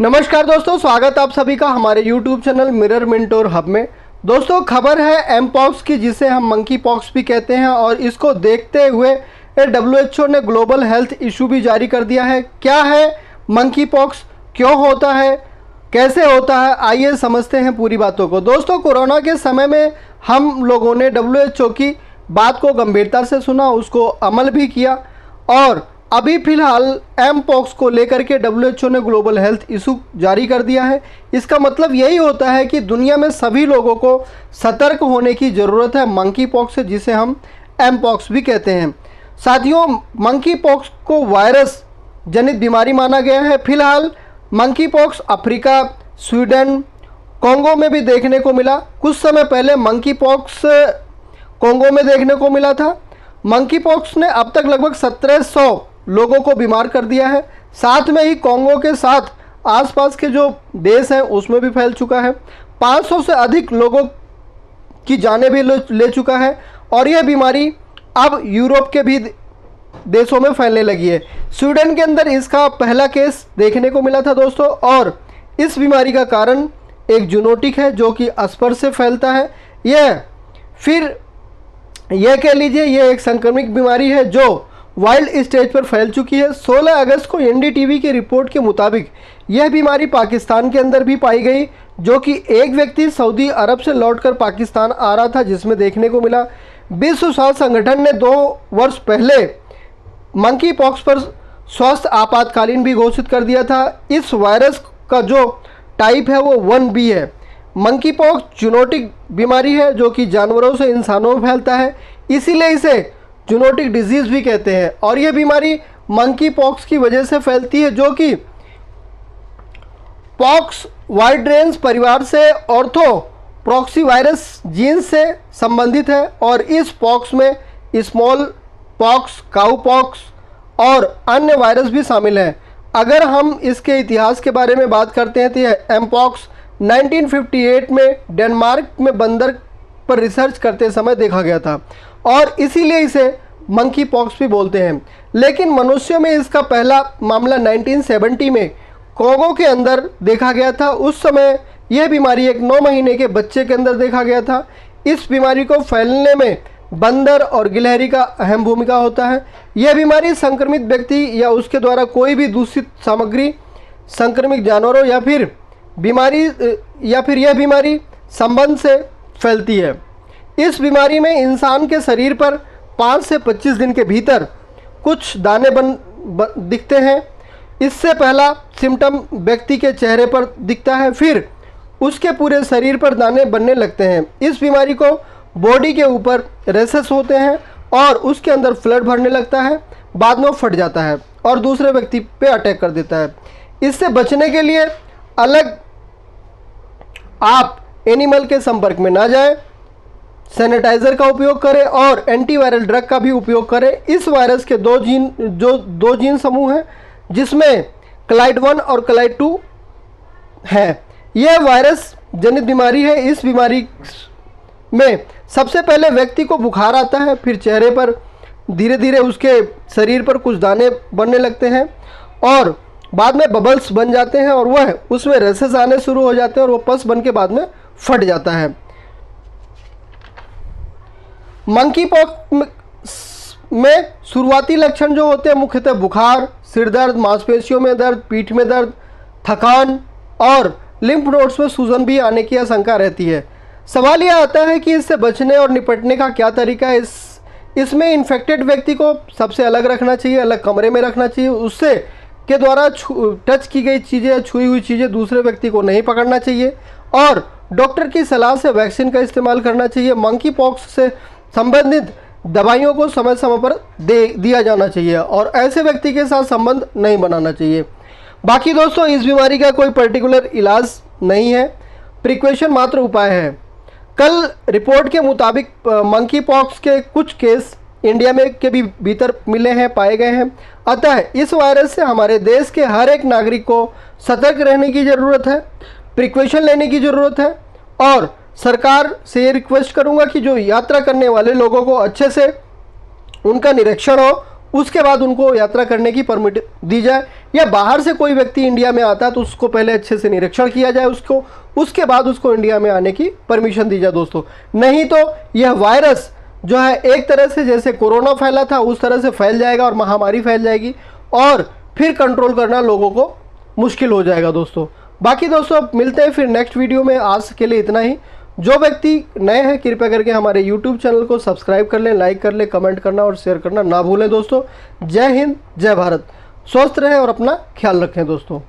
नमस्कार दोस्तों, स्वागत आप सभी का हमारे YouTube चैनल मिरर मिंटोर हब में। दोस्तों, खबर है एम पॉक्स की, जिसे हम मंकी पॉक्स भी कहते हैं, और इसको देखते हुए WHO ने ग्लोबल हेल्थ इशू भी जारी कर दिया है। क्या है मंकी पॉक्स, क्यों होता है, कैसे होता है, आइए समझते हैं पूरी बातों को। दोस्तों, कोरोना के समय में हम लोगों ने WHO की बात को गंभीरता से सुना, उसको अमल भी किया, और अभी फिलहाल एम पॉक्स को लेकर के WHO ने ग्लोबल हेल्थ इशू जारी कर दिया है। इसका मतलब यही होता है कि दुनिया में सभी लोगों को सतर्क होने की ज़रूरत है मंकी पॉक्स से, जिसे हम एम पॉक्स भी कहते हैं। साथियों, मंकी पॉक्स को वायरस जनित बीमारी माना गया है। फिलहाल monkey pox Africa, Sweden, Congo में भी देखने को मिला। कुछ समय पहले मंकी पॉक्स कोंगो में देखने को मिला था। मंकी पॉक्स ने अब तक लगभग 1700 लोगों को बीमार कर दिया है। साथ में ही कोंगो के साथ आसपास के जो देश हैं उसमें भी फैल चुका है। 500 से अधिक लोगों की जानें भी ले चुका है, और यह बीमारी अब यूरोप के भी देशों में फैलने लगी है। स्वीडन के अंदर इसका पहला केस देखने को मिला था दोस्तों, और इस बीमारी का कारण एक जूनोटिक है जो कि स्पर्श से फैलता है। यह कह लीजिए यह एक संक्रमित बीमारी है जो वाइल्ड स्टेज पर फैल चुकी है। 16 अगस्त को NDTV की रिपोर्ट के मुताबिक यह बीमारी पाकिस्तान के अंदर भी पाई गई, जो कि एक व्यक्ति सऊदी अरब से लौटकर पाकिस्तान आ रहा था, जिसमें देखने को मिला। विश्व स्वास्थ्य संगठन ने 2 वर्ष पहले मंकी पॉक्स पर स्वास्थ्य आपातकालीन भी घोषित कर दिया था। इस वायरस का जो टाइप है वो 1B है। मंकी पॉक्स जूनोटिक बीमारी है जो कि जानवरों से इंसानों में फैलता है, इसीलिए इसे जूनोटिक डिजीज़ भी कहते हैं। और यह बीमारी मंकी पॉक्स की वजह से फैलती है, जो कि पॉक्स वाइड्रेंस परिवार से ऑर्थो प्रॉक्सी वायरस जीन से संबंधित है। और इस पॉक्स में स्मॉल पॉक्स, काऊ पॉक्स और अन्य वायरस भी शामिल हैं। अगर हम इसके इतिहास के बारे में बात करते हैं तो यह एम पॉक्स 1958 में डेनमार्क में बंदर पर रिसर्च करते समय देखा गया था, और इसीलिए इसे मंकी पॉक्स भी बोलते हैं। लेकिन मनुष्यों में इसका पहला मामला 1970 में कोंगो के अंदर देखा गया था। उस समय यह बीमारी एक 9 महीने के बच्चे के अंदर देखा गया था। इस बीमारी को फैलने में बंदर और गिलहरी का अहम भूमिका होता है। यह बीमारी संक्रमित व्यक्ति या उसके द्वारा कोई भी दूषित सामग्री, संक्रमित जानवरों या फिर यह बीमारी संबंध से फैलती है। इस बीमारी में इंसान के शरीर पर 5 से 25 दिन के भीतर कुछ दाने दिखते हैं। इससे पहला सिम्टम व्यक्ति के चेहरे पर दिखता है, फिर उसके पूरे शरीर पर दाने बनने लगते हैं। इस बीमारी को बॉडी के ऊपर रेसेस होते हैं और उसके अंदर फ्लड भरने लगता है, बाद में फट जाता है और दूसरे व्यक्ति पे अटैक कर देता है। इससे बचने के लिए आप एनिमल के संपर्क में ना जाएं, सैनिटाइज़र का उपयोग करें और एंटीवायरल ड्रग का भी उपयोग करें। इस वायरस के दो जीन समूह हैं, जिसमें क्लाइड 1 और क्लाइड 2 है। यह वायरस जनित बीमारी है। इस बीमारी में सबसे पहले व्यक्ति को बुखार आता है, फिर चेहरे पर धीरे धीरे उसके शरीर पर कुछ दाने बनने लगते हैं और बाद में बबल्स बन जाते हैं, और वह उसमें रेसेस आने शुरू हो जाते हैं और वो पस बन के बाद में फट जाता है। मंकी पॉक्स में शुरुआती लक्षण जो होते हैं मुख्यतः बुखार, सिर दर्द, मांसपेशियों में दर्द, पीठ में दर्द, थकान और लिम्फ नोड्स में सूजन भी आने की आशंका रहती है। सवाल यह आता है कि इससे बचने और निपटने का क्या तरीका है। इसमें इन्फेक्टेड व्यक्ति को सबसे अलग रखना चाहिए, अलग कमरे में रखना चाहिए। उससे के द्वारा टच की गई चीज़ें, छुई हुई चीज़ें दूसरे व्यक्ति को नहीं पकड़ना चाहिए, और डॉक्टर की सलाह से वैक्सीन का इस्तेमाल करना चाहिए। मंकी पॉक्स से संबंधित दवाइयों को समय समय पर दिया जाना चाहिए, और ऐसे व्यक्ति के साथ संबंध नहीं बनाना चाहिए। बाकी दोस्तों, इस बीमारी का कोई पर्टिकुलर इलाज नहीं है, प्रिकॉशन मात्र उपाय है। कल रिपोर्ट के मुताबिक मंकी पॉक्स के कुछ केस इंडिया में के भी भीतर मिले हैं, पाए गए हैं। अतः इस वायरस से हमारे देश के हर एक नागरिक को सतर्क रहने की ज़रूरत है, प्रिकॉशन लेने की ज़रूरत है, और सरकार से ये रिक्वेस्ट करूंगा कि जो यात्रा करने वाले लोगों को अच्छे से उनका निरीक्षण हो, उसके बाद उनको यात्रा करने की परमिट दी जाए, या बाहर से कोई व्यक्ति इंडिया में आता है तो उसको पहले अच्छे से निरीक्षण किया जाए उसके बाद उसको इंडिया में आने की परमिशन दी जाए दोस्तों। नहीं तो यह वायरस जो है एक तरह से जैसे कोरोना फैला था उस तरह से फैल जाएगा और महामारी फैल जाएगी और फिर कंट्रोल करना लोगों को मुश्किल हो जाएगा दोस्तों। बाकी दोस्तों अब मिलते हैं फिर नेक्स्ट वीडियो में, आज के लिए इतना ही। जो व्यक्ति नए हैं कृपया करके हमारे YouTube चैनल को सब्सक्राइब कर लें, लाइक कर लें, कमेंट करना और शेयर करना ना भूलें दोस्तों। जय हिंद, जय भारत। स्वस्थ रहें और अपना ख्याल रखें दोस्तों।